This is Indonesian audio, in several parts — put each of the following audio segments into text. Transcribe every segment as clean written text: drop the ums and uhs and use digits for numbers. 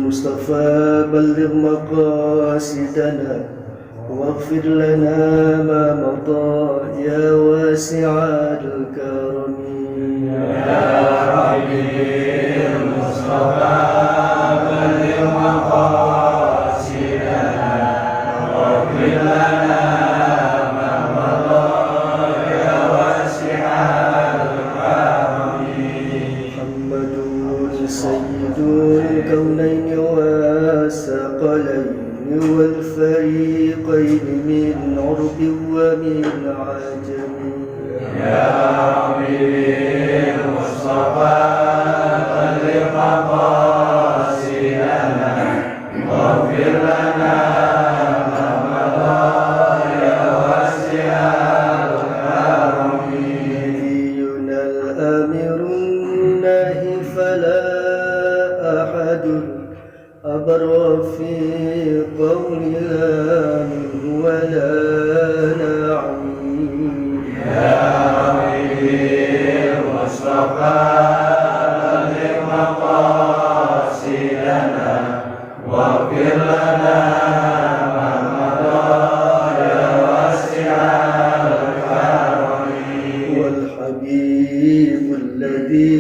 المصطفى بلغ مقاصدنا واغفر لنا ما مضى يا واسع الكرم يا ربي المصطفى بلغ مقاصدنا واغفر لنا ما مضى يا واسع الكرم. محمد سيد الكونين والثقلين والفريقين من عرب ومن عجم. يا ربي المصطفى بلغ مقاصدنا واغفر لنا ما مضى يا واسع الكرم. نبينا الآمر الناهي فلا أحد أبر في قول لا منه ولا نعيم. يا ربي المصطفى بلغ مقاصدنا واغفر لنا ما مضى يا واسع الكرم. والحبيب الذي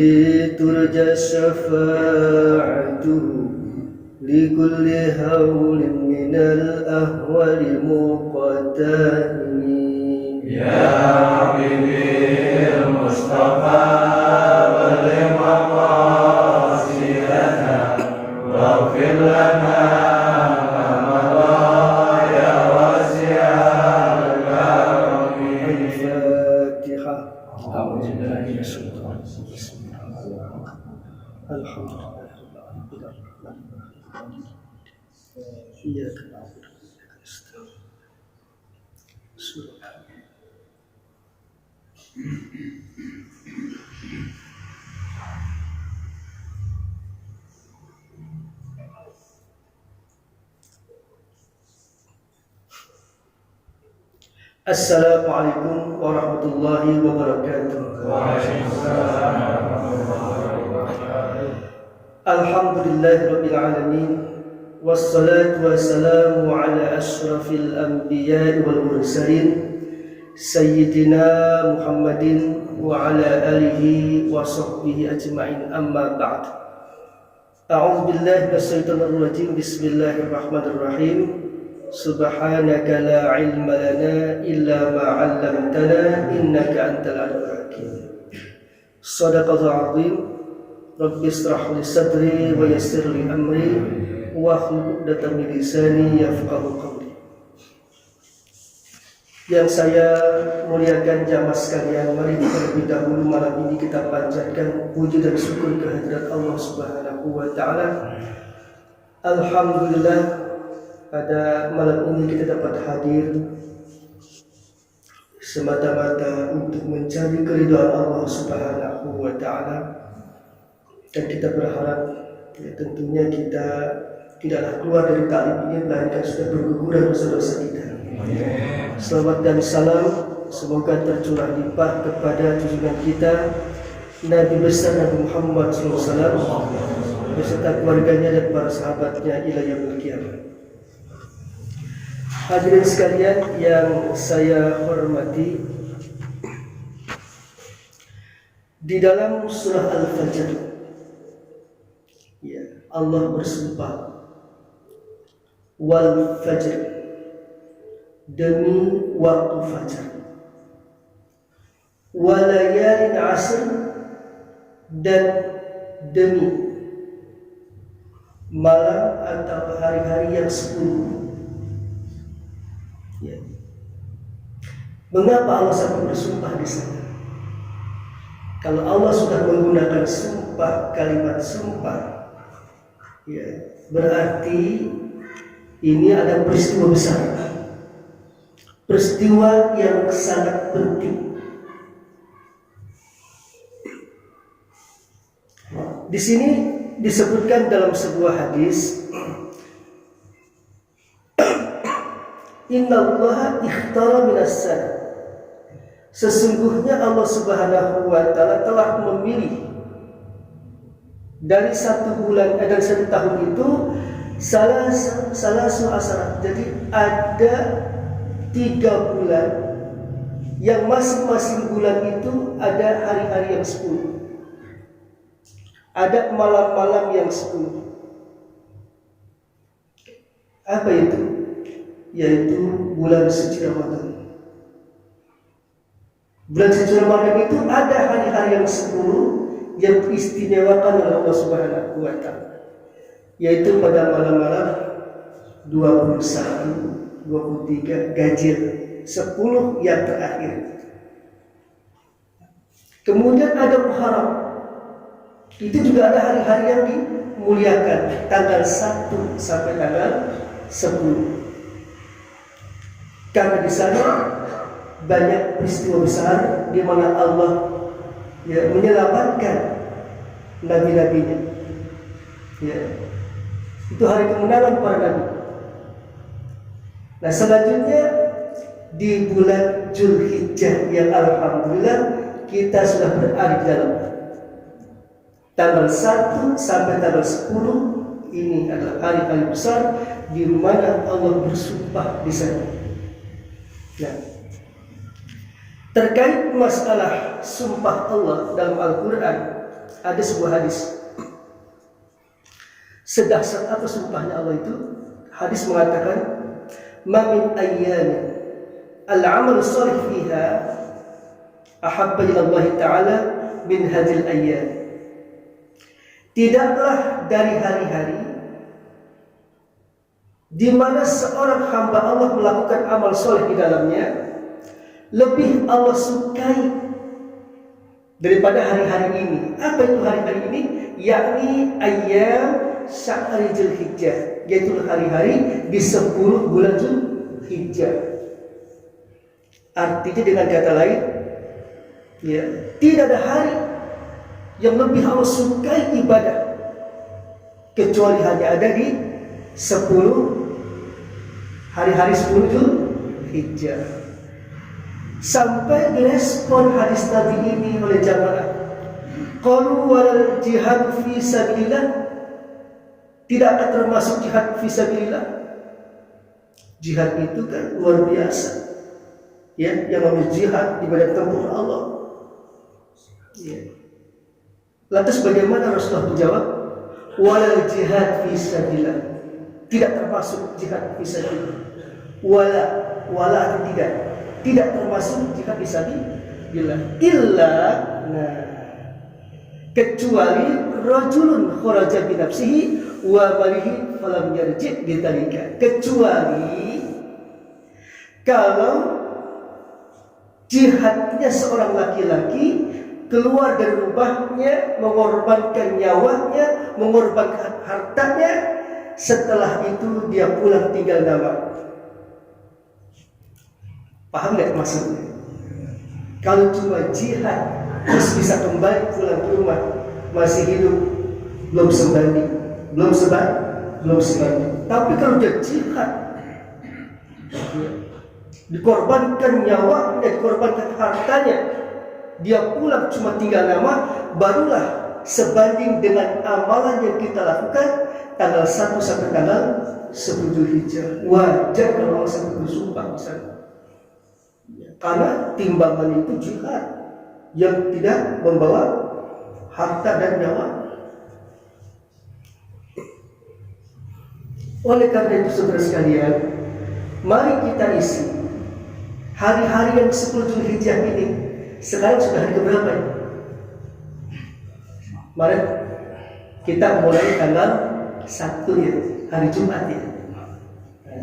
ترجى شفاعته لكل هول من الأهوال مقتهم. يا ربي المصطفى بلغ مقاصدنا واغفر لنا ما مضى يا واسع الكرم. الفاتحة. أعوذ بالله من الشيطان الرجيم. بسم الله الرحمن الرحيم. الحمد لله رب العالمين. إياك نعبد وإياك نستعين. Assalamualaikum warahmatullahi wabarakatuh. Waalaikumsalam warahmatullahi wabarakatuh. Alhamdulillahirabbil alamin. Wassalatu wassalamu ala asyrafil anbiya'i wal mursalin sayyidina Muhammadin wa ala alihi wa sahbihi ajma'in, amma ba'd. A'udzu billahi minasyaitonir rajim. Bismillahirrahmanirrahim. Subhanaka la ilma lana illa ma 'allamtana innaka antal alimul hakim. Shadaqallahul azim. Rabbi ishrah li sadri wa yassir li amri wahlul 'uqdatam min lisani yafqahu qawli. Yang saya muliakan jamaah sekalian, mari terlebih dahulu malam ini kita panjatkan puji dan syukur kehadirat Allah Subhanahu wa taala. Alhamdulillah, pada malam ini kita dapat hadir semata-mata untuk mencari keridhaan Allah Subhanahu wa taala, dan kita berharap ya, tentunya kita tidaklah keluar dari taklim ini melainkan sudah berguguran dosa-dosa kita. Selawat dan salam semoga tercurah limpah kepada junjungan kita Nabi besar Nabi Muhammad SAW beserta keluarganya dan para sahabatnya ila yaumil qiyamah. Hadirin sekalian yang saya hormati, di dalam surah Al-Fajr, ya, Allah bersumpah, wal fajr, demi waktu fajar, walayalin asr, dan demi malam atau hari-hari yang 10. Ya. Mengapa Allah sampai bersumpah di sana? Kalau Allah sudah menggunakan sumpah, kalimat sumpah, ya, berarti ini ada peristiwa besar, peristiwa yang sangat penting. Di sini disebutkan dalam sebuah hadis, innallaha ikhtara minas sana. Sesungguhnya Allah Subhanahu wa taala telah memilih Dari dari satu tahun itu salah asar. Jadi ada 3 bulan yang masing-masing bulan itu ada hari-hari yang 10. Ada malam-malam yang 10. Apa itu? Yaitu bulan suci Ramadan. Bulan suci Ramadan itu ada hari-hari yang 10 yang diistimewakan oleh Allah Subhanahu wa Ta'ala, yaitu pada malam-malam 21, 23, ganjil 10 yang terakhir. Kemudian ada Muharram. Itu juga ada hari-hari yang dimuliakan, tanggal 1 sampai tanggal 10. Karena di sana banyak peristiwa besar di mana Allah menyelamatkan nabi-nabinya. Itu hari kemenangan para nabi. Nah, selanjutnya di bulan Zulhijjah yang alhamdulillah kita sudah berada di dalam. Tanggal 1 sampai tanggal 10 ini adalah hari-hari besar di mana Allah bersumpah di sana. Nah, terkait masalah sumpah Allah dalam Al-Quran, ada sebuah hadis. Sedahsyat apa sumpahnya Allah itu? Hadis mengatakan, "Ma min ayyamin al-'amal shalih fiha ahabba ila Allah Ta'ala min hadhil ayyam." Tidaklah dari hari-hari di mana seorang hamba Allah melakukan amal soleh di dalamnya lebih Allah sukai daripada hari-hari ini. Apa itu hari-hari ini? Yakni ayyam syahri Zulhijjah, yaitu hari-hari di 10 bulan Zulhijjah. Artinya dengan kata lain, tidak ada hari yang lebih Allah sukai ibadah kecuali hanya ada di 10 hari-hari 10 Zulhijjah. Sampai direspon hadis Nabi ini oleh jamaah, qalu wal jihad fi sabilillah, tidakkah termasuk jihad fi sabilillah? Jihad itu kan luar biasa, yang namanya jihad di medan tempur Allah. Lantas bagaimana Rasulullah menjawab? Wal jihad fi sabilillah, tidak termasuk jihad fi sabilillah. Wala tidak termasuk jihad fi sabilillah illa, kecuali rajulun kharaja bi nafsihi wa malihi falam yarji' bidzalika, kecuali kalau jihadnya seorang laki-laki keluar dari rumahnya, mengorbankan nyawanya, mengorbankan hartanya, setelah itu dia pulang tinggal nama. Paham nggak maksudnya? Kalau cuma jihad terus bisa kembali pulang ke rumah, masih hidup, belum sembandi. Tapi kalau dia jihad, dikorbankan nyawanya, dikorbankan hartanya, dia pulang cuma tinggal nama, barulah sebanding dengan amalan yang kita lakukan tanggal 1 sampai tanggal 10 Zulhijjah. Wajar kalau orang sampai bersumpah misalnya. Karena timbangan itu jihad yang tidak membawa harta dan nyawa. Oleh karena itu saudara sekalian, mari kita isi hari-hari yang 10 Zulhijjah ini. Sekarang sudah hari keberapa ya? Mari kita mulai tanggal 1 ya, hari Jumat ya.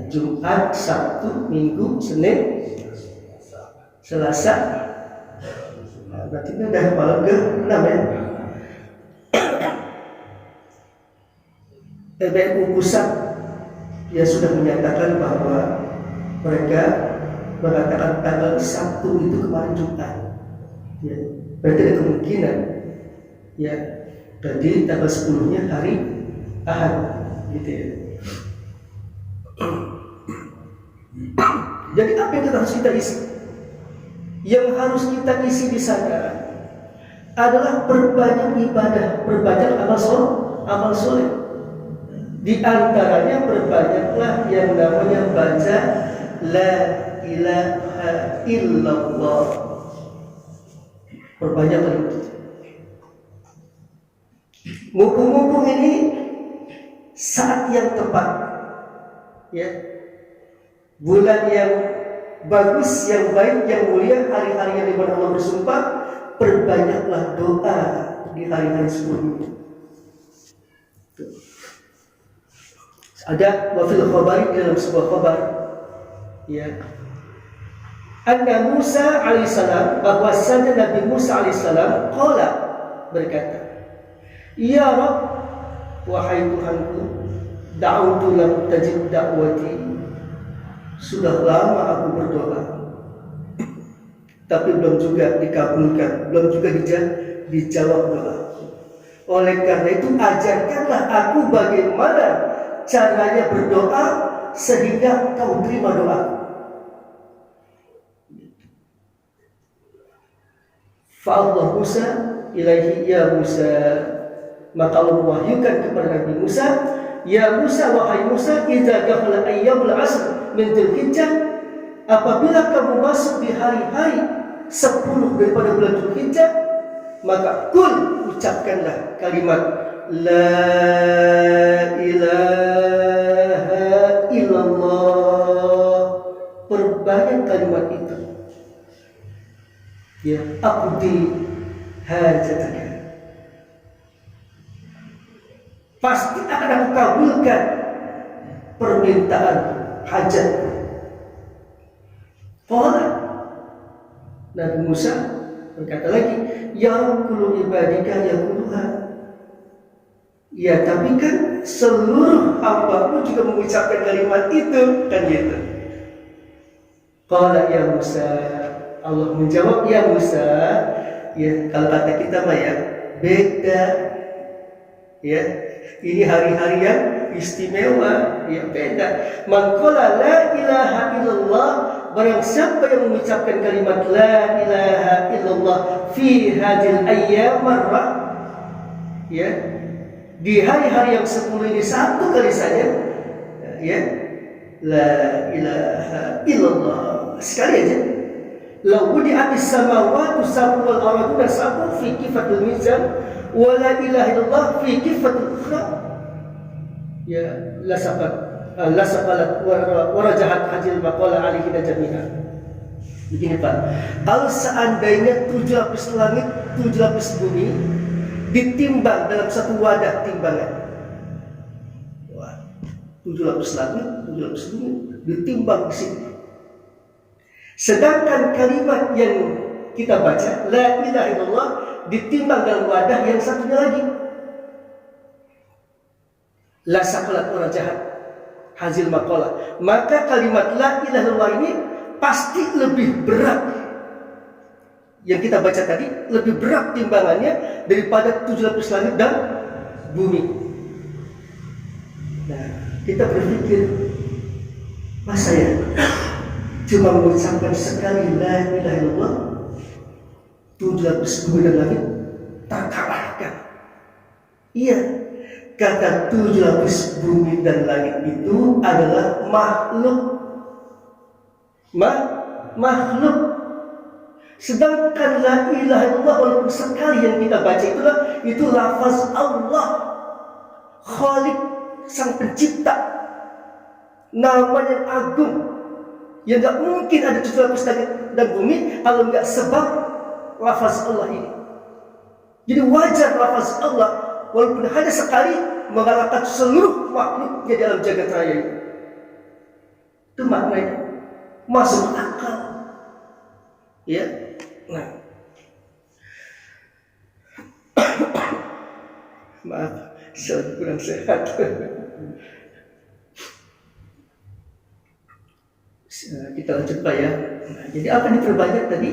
Jumat, Sabtu, Minggu, Senin, Selasa. Berarti ini udah malam ke-6 ya. PBNU Pusat ya sudah menyatakan bahwa mereka mengatakan tanggal 1 itu kemarin Jumat. Ya, berarti ada kemungkinan ya, berarti tanggal 10-nya hari Ahad gitu ya. Jadi apa yang harus kita isi? Yang harus kita isi di sana adalah perbanyak ibadah, perbanyak amal soleh. Di antaranya perbanyaklah yang namanya baca la ilaha illallah. Perbanyaklah itu. Mumpung ini saat yang tepat, ya, bulan yang bagus, yang baik, yang mulia, hari-hari yang dimana Allah bersumpah, perbanyaklah doa di hari-hari sebelumnya. Ada wafil khabari dalam sebuah khabar, ya, anna Musa alaihissalam, bahwasanya Nabi Musa alaihissalam qala, berkata, ya Rabb, wahai Tuhanku, da'utu lam tajib da'wati, sudah lama aku berdoa tapi belum juga dikabulkan, belum juga dijawab doa. Oleh karena itu ajarkanlah aku bagaimana caranya berdoa sehingga kau terima doa. Fa'allah Musa ilaihi, ya Musa, maka Allah mewahyukan kepada Nabi Musa, ya Musa, wahai Musa, idza dakhala ayyamul asr min Dzulhijjah, apabila kamu masuk di hari-hari 10 daripada bulan Dzulhijjah, maka kul, ucapkanlah kalimat la ilaha illallah. Perbanyak kalimat itu, ya, aqdi hajataka, pasti akan aku kabulkan permintaan hajat. Qala, Nabi Musa berkata lagi, ya kullu ibadika yaquluha, ya tapi kan seluruh hamba-Mu juga mengucapkan kalimat itu, kan gitu. Qala ya Musa, Allah menjawab, ya Musa, ya kalau kata kita mah ya beda, ya, ini hari-hari yang istimewa, ya beda. Man qala la ilaha illallah, barang siapa yang mengucapkan kalimat la ilaha illallah fi hadil ayyam marrah, ya, di hari-hari yang 10 ini satu kali saja, ya, la ilaha illallah, sekali aja. La wudi'atis samawati sab'u wal arduna sab'u fi kifatil mizan wa la ilaha illallah fi kifatil ukhra, ya, lasafalat warajahat hajil maqala alihi jami'an. Begini Pak, kalau seandainya 7 lapis langit, 7 lapis bumi ditimbang dalam satu wadah timbangan, 7 lapis langit, 7 lapis bumi ditimbang di sini. Sedangkan kalimat yang kita baca la ilaha illallah ditimbang dalam wadah yang satunya lagi, la saqalat wa rajahat hazil maqalah, maka kalimat la ilaha illallah ini pasti lebih berat, yang kita baca tadi lebih berat timbangannya daripada 7 lapis langit dan bumi. Nah, kita berpikir, masa ya cuma mengucapkan sekali la ilaha illallah 7 lapis bumi dan langit terkalahkan? Iya, kata 7 lapis bumi dan langit itu adalah makhluk. Sedangkan la ilaha illallah walaupun sekali yang kita baca itu lafaz Allah, Khalik, sang pencipta, nama yang agung, yang gak mungkin ada 7 lapis langit dan bumi kalau gak sebab lafaz Allah ini. Jadi wajar lafaz Allah walaupun hanya sekali mengalahkan seluruh makhluknya dalam jagat raya ini. Itu maknanya, masuk akal, ya. Nah, maaf, saya kurang sehat. Kita lanjut Pak ya. Nah, jadi apa yang diperbanyak tadi?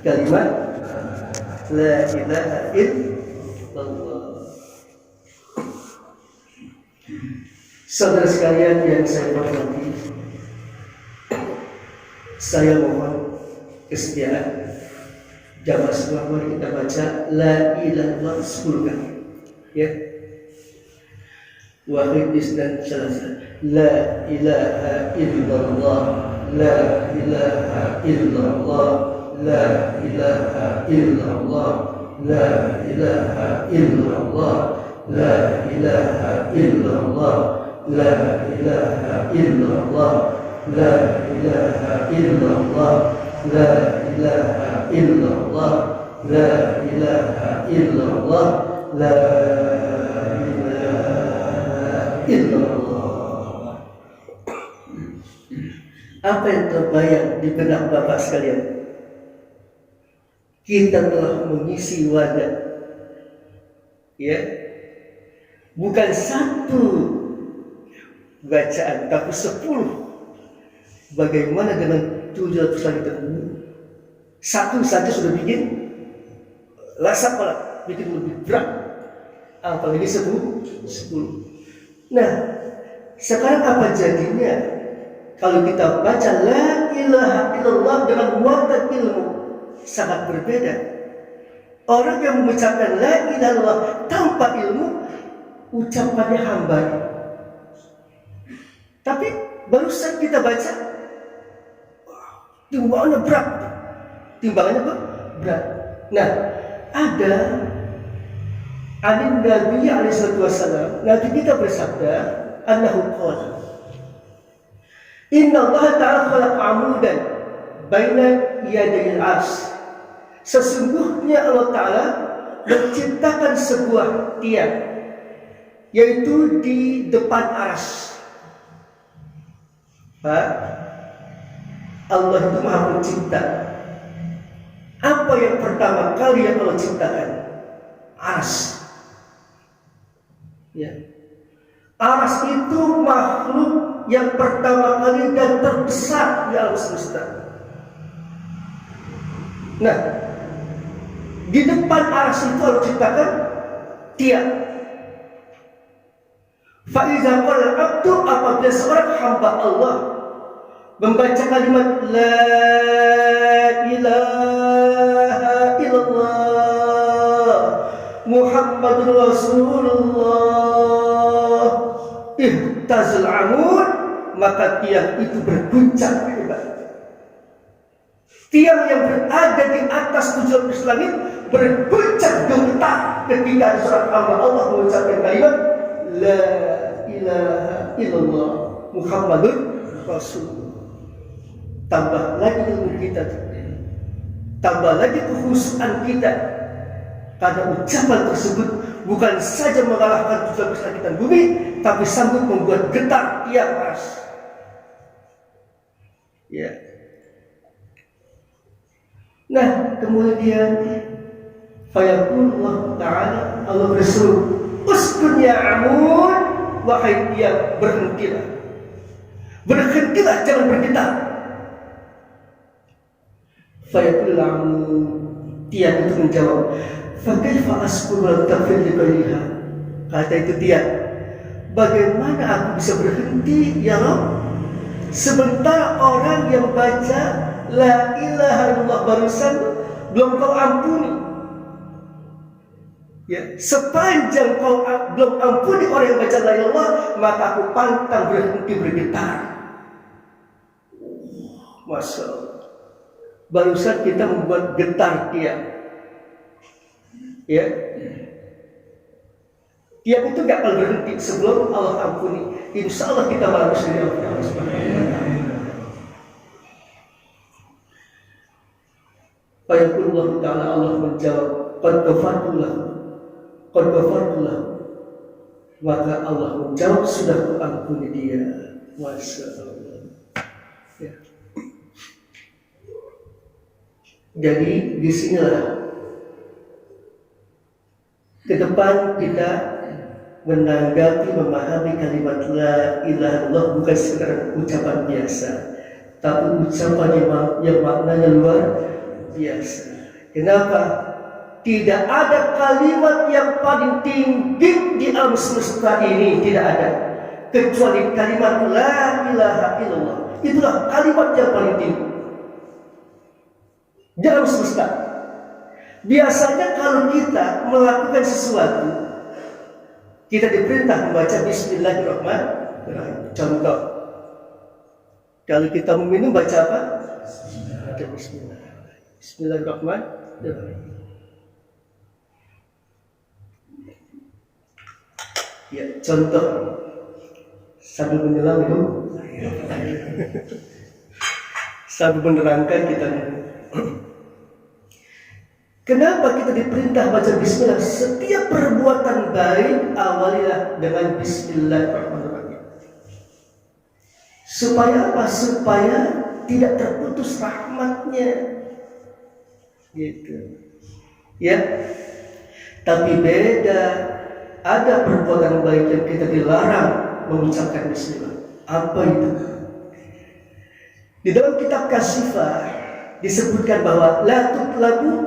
Kalimat la ilaha illallah. Saudara sekalian yang saya hormati, saya mohon kesediaan Jamaah semua mari kita baca la ilaha illallah 10 kali. Ya. Wahid isnan salasa. La ilaha illallah. La ilaha illallah. La ilaha illallah. La ilaha illallah. La ilaha illallah. La ilaha illallah. La ilaha illallah. La ilaha illallah. La ilaha illallah. La ilaha illallah. Apa yang terbayang di benak Bapak sekalian? Kita telah mengisi wadah, ya, bukan satu bacaan tapi 10. Bagaimana dengan 700 langit dan bumi? Satu saja sudah bikin lasak pala, bikin lebih berat, apalagi 10. Nah, sekarang apa jadinya kalau kita baca la ilaha illallah dengan muatan ilmu? Sangat berbeda. Orang yang mengucapkan la ilaha illallah tanpa ilmu, ucapannya hambar. Tapi barusan kita baca, timbangannya berat. Berat. Nah, ada anin Nabi alaihi wasallam, Nabi kita bersabda, annahu qala, Inna Allah ta'ala khalaqa amudan baina yadayil arsy. Sesungguhnya Allah Ta'ala menciptakan sebuah tiang, yaitu di depan arsy. Allah itu Maha Pencipta. Apa yang pertama kali yang Allah ciptakan? Arsy. Ya. Arsy itu makhluk yang pertama kali dan terbesar di alam semesta. Nah, di depan arsy itu Allah ciptakan tiang. Faiza qala abdu, apabila seorang hamba Allah membaca kalimat la ilaha illallah Muhammadur Rasulullah, ihtazal amud, maka tiang itu berguncang hebat. Tiang yang berada di atas 700 langit berguncang gemetar ketika ada seorang hamba Allah mengucapkan kalimat la ilaha illallah Muhammadur Rasulullah. Tambah lagi ilmu kita, tambah lagi kekhusyuan kita, karena ucapan tersebut bukan saja mengalahkan 700 langit dan bumi, tapi sanggup membuat getar tiang arsy. Ya. Nah, kemudian fayaqulullah ta'ala, Allah berseru, uskun ya amud, wahai tiang, berhentilah. Berhentilah, jangan bergetar. Fayaqul amud, tiang itu menjawab, fa kaifa askur wa tafil li qaliha. Kata itu tiang, bagaimana aku bisa berhenti ya Rabb, sementara orang yang baca la ilaha illallah barusan belum kau ampuni. Ya, sepanjang kau belum ampuni orang yang baca la ilaha illallah, maka aku pantang berhenti bergetar. Masya Allah. Barusan kita membuat getar tiang. Ya, tiang itu gak akan berhenti sebelum Allah ampuni. Insya Allah kita bagus dari Allah Subhanahu wa Ta'ala. Fayaqulullah ta'ala, Allah menjawab, qad ghafartulah. Maka Allah menjawab, sudah kuampuni dia. Masya Allah. Ya. Jadi disinilah ke depan kita menanggapi, memahami kalimat la ilaha illallah bukan sekedar ucapan biasa, tapi ucapan yang maknanya luar biasa. Kenapa? Tidak ada kalimat yang paling tinggi di alam semesta ini, tidak ada, kecuali kalimat la ilaha illallah. Itulah kalimat yang paling tinggi di alam semesta. Biasanya kalau kita melakukan sesuatu, kita diperintah membaca Bismillahirrahmanirrahim. Contoh, kalau kita meminum baca apa? Baca Bismillah. Bismillahirrahmanirrahim. Ya, contoh sambil menyelam itu, sambil menerangkan kita. Kenapa kita diperintah baca Bismillah? Setiap perbuatan baik awalilah dengan Bismillahirrahmanirrahim. Supaya apa? Supaya tidak terputus rahmatnya. Gitu. Ya. Tapi beda. Ada perbuatan baik yang kita dilarang mengucapkan Bismillah. Apa itu? Di dalam kitab Kasyifah disebutkan bahwa la tutlabu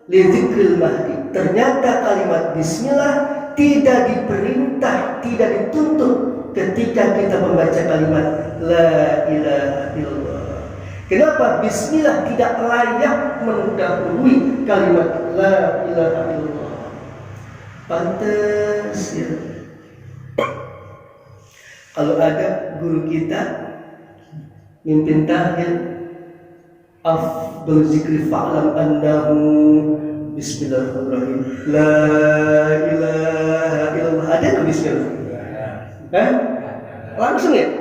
li dzikril mahdi. Ternyata kalimat Bismillah tidak diperintah, tidak dituntut ketika kita membaca kalimat la ilaha illallah. Kenapa Bismillah tidak layak mendahului kalimat la ilaha illallah? Pantas ya. Kalau ada guru kita mimpin tahlil, afdal zikri fa'lam annahu Bismillahirrahmanirrahim. La ilaha illallah. Ada nggak Bismillah? Hah? Langsung ya?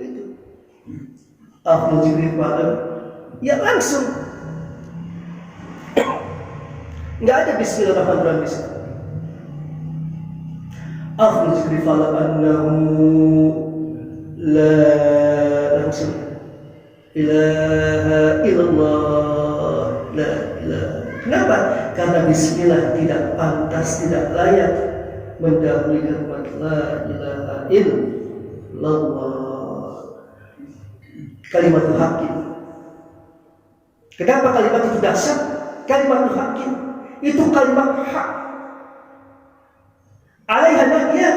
Itu. Afdal zikri fa'lam. Ya langsung. Nggak ada Bismillahirrahmanirrahim. Afdal zikri fa'lam annahu la langsung ilaha illallah. La ilaha. Kenapa? Karena Bismillah tidak pantas, tidak layak mendahului kalimat la ilaha illallah. Kalimatul hakim. Kenapa kalimat itu dahsyat? Kalimatul hakim itu kalimat hak. Alaiha nahya.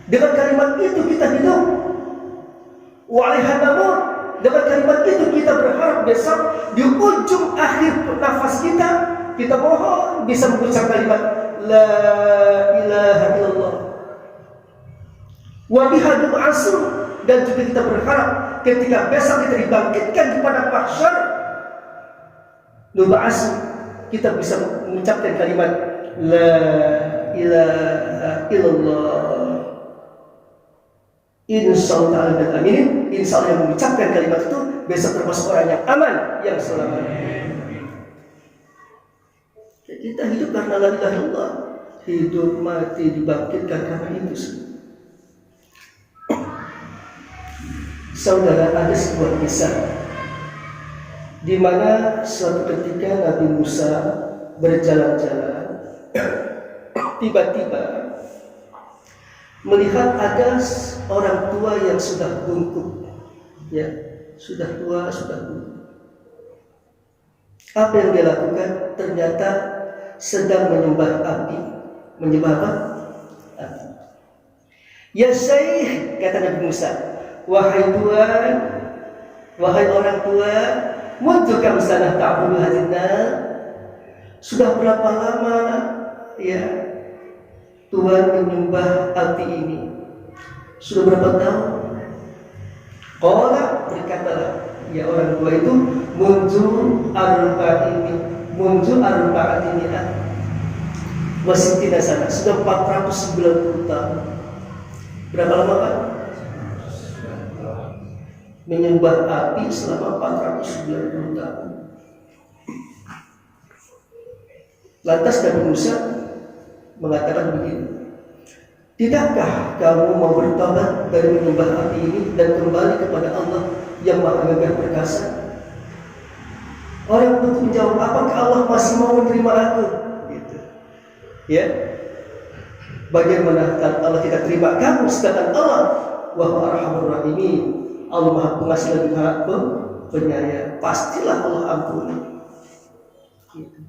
Dengan kalimat itu kita hidup. Wa alaiha namut. Dengan kalimat itu kita berharap besok di ujung akhir nafas kita mohon bisa mengucap kalimat la ilaha illallah. Wa biha nub'atsu. Dan juga kita berharap ketika besok kita dibangkitkan di padang mahsyar, nub'atsu, kita bisa mengucapkan kalimat la ilaha illallah. Insyaallah dan amin. Insyaallah yang mengucapkan kalimat itu besok termasuk orang yang aman, yang selamat. Kita hidup karena la ilaha illallah. Hidup mati dibangkitkan karena itu. Saudara, ada sebuah kisah di mana suatu ketika Nabi Musa berjalan-jalan, tiba-tiba melihat ada orang tua yang sudah bungkuk, ya, sudah tua, sudah bungkuk. Apa yang dia lakukan? Ternyata sedang menyembah api. Menyembah apa? Api. Ya Syekh, kata Nabi Musa, wahai Tuhan, wahai orang tua, mundu kam sanah ta'budu hadinna. Sudah berapa lama ya Tuhan menyembah api ini? Sudah berapa tahun? Qala, berkatalah ya orang tua itu, mundu arba'at ini wasitina sana, sudah 490 tahun. Berapa lama Pak? Menyembah api selama 490 tahun. Lantas Nabi Musa mengatakan begini, tidakkah kamu mau bertobat dari menyembah api ini dan kembali kepada Allah yang Maha Gagah Perkasa? Orang itu menjawab, apakah Allah masih mau menerima aku? Gitu. Ya, bagaimana Allah tidak terima kamu sedangkan Allah wa huwa arhamur rahimin, Allah Maha Pengasih lagi Maha Penyayang, pastilah Allah ampuni. Gitu.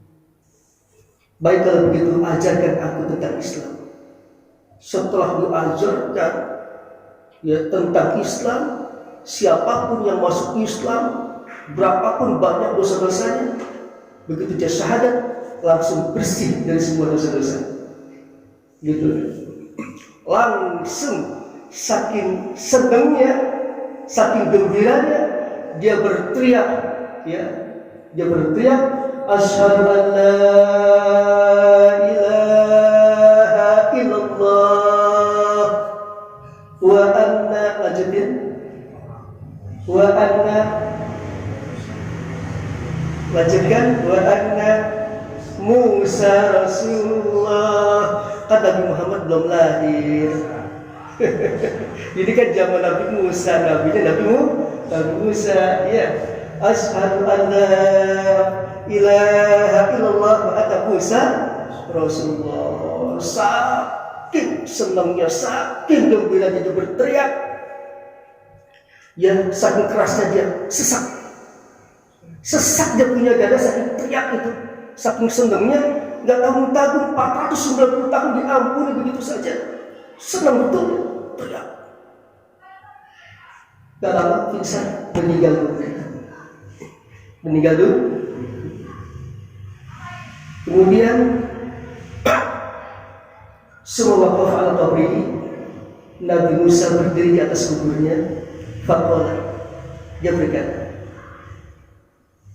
Baik, kalau begitu ajarkan aku tentang Islam. Setelah diajarkan ya tentang Islam, siapapun yang masuk Islam, berapapun banyak dosa-dosanya, begitu dia syahadat langsung bersih dari semua dosa-dosa. Gitu. Langsung saking senangnya, saking gembiranya dia berteriak, ya. Dia berteriak, asyhadu an la ilaha illallah wa anna lanjutin wa anna lanjutkan wa anna Musa Rasulullah. Kan Nabi Muhammad belum lahir. Jadi kan zaman Nabi Musa, nabinya Nabi Musa, ya. Asyhadu an la ilaha illallah wa anna Musa Rasulullah. Saking senangnya, saking gembiranya dia berteriak. Ya, saking kerasnya dia sesak dia punya dada saking teriak itu, saking senangnya, nggak tanggung-tanggung 490 tahun diampuni begitu saja. Senang betul teriak. Gak lama pingsan, meninggal dulu. Kemudian semua waqaf ala qabrihi, Nabi Musa berdiri di atas kuburnya. Faqala, dia berkata,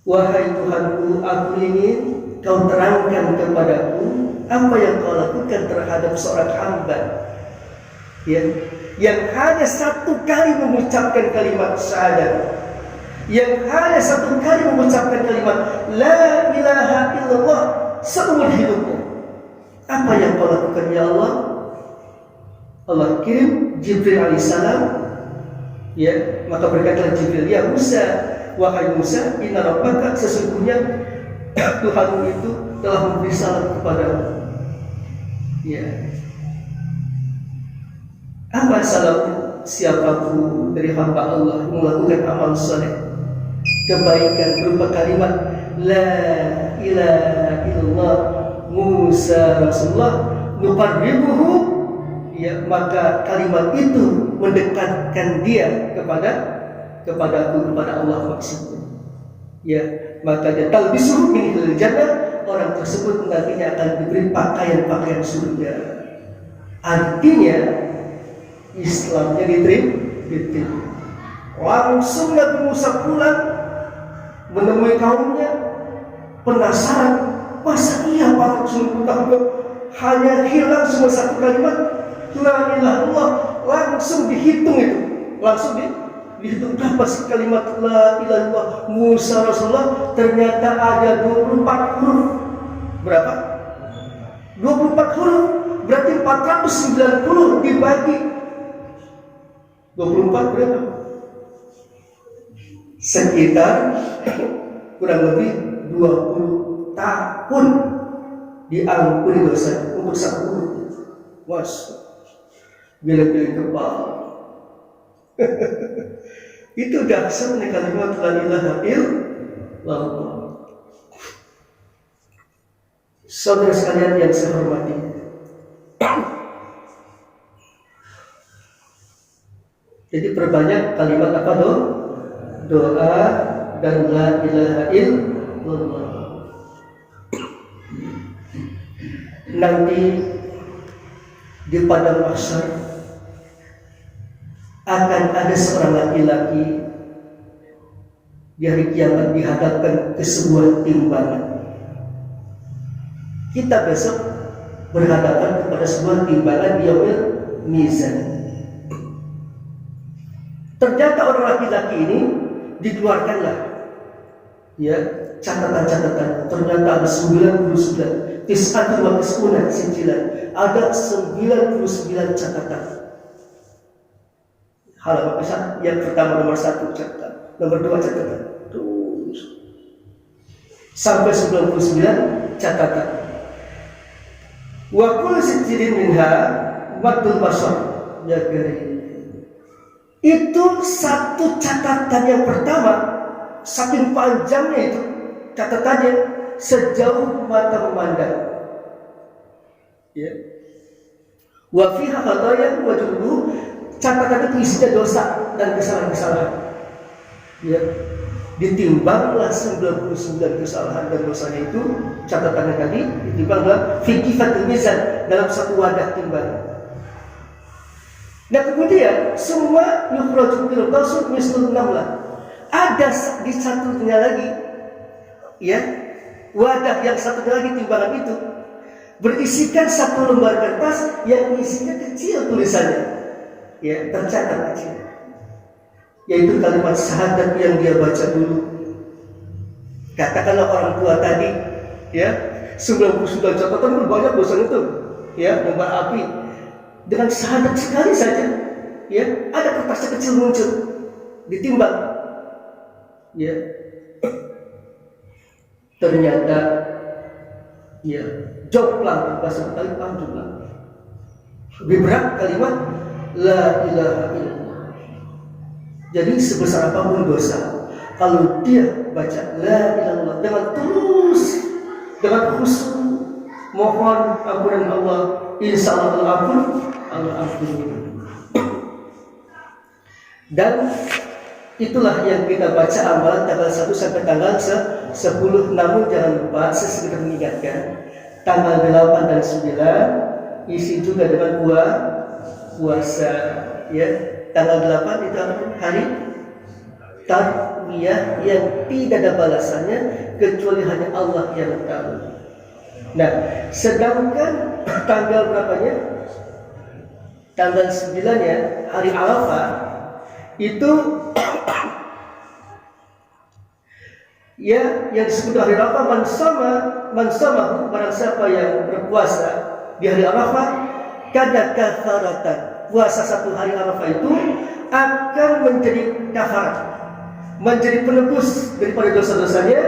wahai Tuhanku, aku ingin kau terangkan kepadaku apa yang kau lakukan terhadap seorang hamba, ya, yang hanya satu kali mengucapkan kalimat syahadat, yang hanya satu kali mengucapkan kalimat la ilaha illallah seumur hidupnya. Apa yang kau lakukan ya Allah? Allah kirim Jibril alaihissalam, ya, maka berkatalah Jibril, ya Musa, wahai Musa, inna rabbaka, sesungguhnya Tuhanmu itu telah memberi salam kepadamu. Ya. Apa salamnya? Siapapun dari hamba Allah yang melakukan amal saleh, kebaikan berupa kalimat la ilaha illallah Musa Rasulullah nuqarribuhu, ya, maka kalimat itu mendekatkan dia kepadaku, kepada Allah maksudnya. Ya, maka dia talbisuhu min ahlil jannah, orang tersebut nantinya akan diberi pakaian-pakaian surga. Artinya Islamnya diterima. Langsung Nabi Musa pulang menemui kaumnya, penasaran, masa iya 490 tahun hanya hilang semua satu kalimat la ilaha illallah, langsung dihitung itu, langsung dihitung berapa sih kalimat la ilaha illallah Musa Rasulullah, ternyata ada 24 huruf. Berapa? 24 huruf, berarti 490 dibagi 24 berapa? Sekitar kurang lebih 20 tahun diampuni dosa untuk satu huruf. Was, bila-bila kepala. Itu dahsyatnya kalimat la ilaha illallah. Saudara sekalian yang saya hormati, jadi perbanyak kalimat apa doa dan la ilaha illallah. Nanti di padang mahsyar akan ada seorang laki-laki di hari kiamat dihadapkan ke sebuah timbangan. Kita besok berhadapan kepada sebuah timbangan di yaumil mizan. Ternyata orang laki-laki ini dikeluarkanlah, ya, catatan-catatan. Ternyata ada 99 tis'atun wa tis'una sinjilan, ada 99 catatan. Halaman yang pertama nomor 1 catatan, nomor 2 catatan, terus sampai 99 catatan. Wa kullu sinjilin minha maddul basar, ya kiri. Itu satu catatan yang pertama, saking panjangnya itu catatannya sejauh mata memandang. Ya. Wa fiha khataaya wa junubu, catatan itu isinya dosa dan kesalahan-kesalahan. Ya. ditimbanglah 99 kesalahan dan dosanya itu, catatannya tadi ditimbanglah fi kifatil mizan, dalam satu wadah timbangan. Nah kemudian semua yukhraju bil basur mislul namlah. Ada di satunya lagi, ya, wadah yang satunya lagi timbangan itu berisikan satu lembar kertas yang isinya kecil tulisannya, ya, tercatat kecil, yaitu kalimat syahadat yang dia baca dulu. Katakanlah orang tua tadi, ya, 99 catatan banyak dosa itu, ya, membara api. Dengan syahadat sekali saja, ya, ada kertas kecil muncul, ditimbang, ya, ternyata, ya, joplang bahasa Betawi jumlah. Lebih berat kalimat la ilaha illallah. Jadi sebesar apapun dosa, kalau dia baca la ilaha illallah dengan tulus, dengan khusyuk, mohon ampunan Allah, insya Allah Allah ampun. Dan itulah yang kita baca amalan tanggal 1 sampai tanggal 10. Namun jangan lupa, saya sedikit mengingatkan, tanggal 8 dan 9 isi juga dengan puasa, ya. Tanggal 8 itu hari tarwiyah yang tidak ada balasannya kecuali hanya Allah yang tahu. Nah, sedangkan tanggal berapanya? Tanggal 9 ya, hari Arafah itu ya, yang disebut hari Arafah, man sama barang siapa yang berpuasa di hari Arafah kada kafaratan. Puasa satu hari Arafah itu akan menjadi kafarat, menjadi penebus daripada dosa-dosanya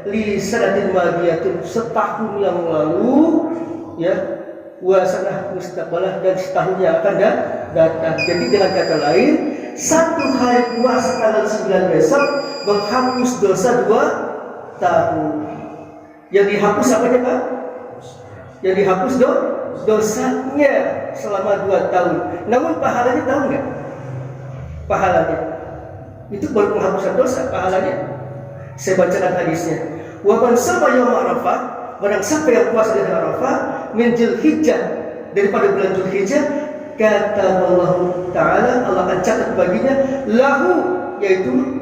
li sanatin madiyatin, setahun yang lalu, ya, wasanah mustaqbalah, dan setahun yang akan datang. Jadi dengan kata lain, satu hari puasa tanggal 9 besok menghapus dosa 2 tahun. Yang dihapus apanya, Pak? Yang dihapus dosanya selama 2 tahun. Namun pahalanya tahu nggak? Pahalanya itu baru penghapusan dosa, pahalanya. Saya bacakan hadisnya. Wa man sama yaum Arafah, barang siapa yang puasa di hari Arafah min Dzulhijjah, daripada bulan Dzulhijjah, kata Allah Ta'ala, Allah akan catat baginya lahu, yaitu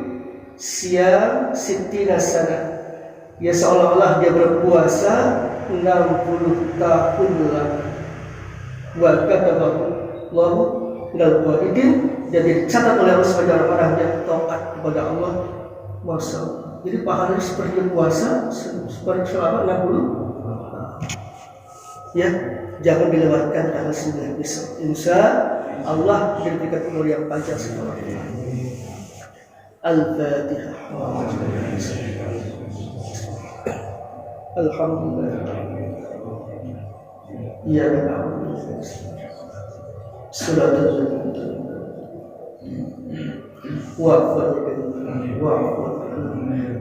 siam sittina sana, ya, seolah-olah dia berpuasa 60 tahun lagi. Wa katabahu lahu minal qaidin, dan dicatat oleh Allah sebagai orang-orang yang taat kepada Allah. Masya Allah. Jadi pahalanya seperti puasa seperti selama 60. Ya, jangan dilewatkan tanggal 9 besok. Insya Allah diberikan umur yang panjang semua. Al-Fatihah. Alhamdulillah. Ya Rabbi. Salatul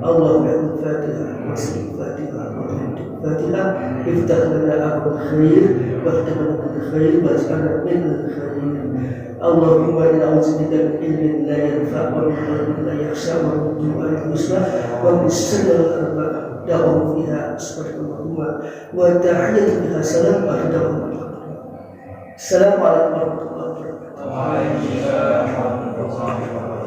اللهم الفاتحة واسم الفاتحة وحمد الفاتحة افتح لنا أبواب الخير واختم لنا بالخير واجعلنا من الخير. اللهم إنا نعوذ بك من علم لا ينفع ومن قلب لا يخشى ومن دعاء يسمع ومن شر الأربع دعوهم فيها أصبحت اللهم وتحية بها سلام وأهداهم. السلام عليكم ورحمة الله وبركاته.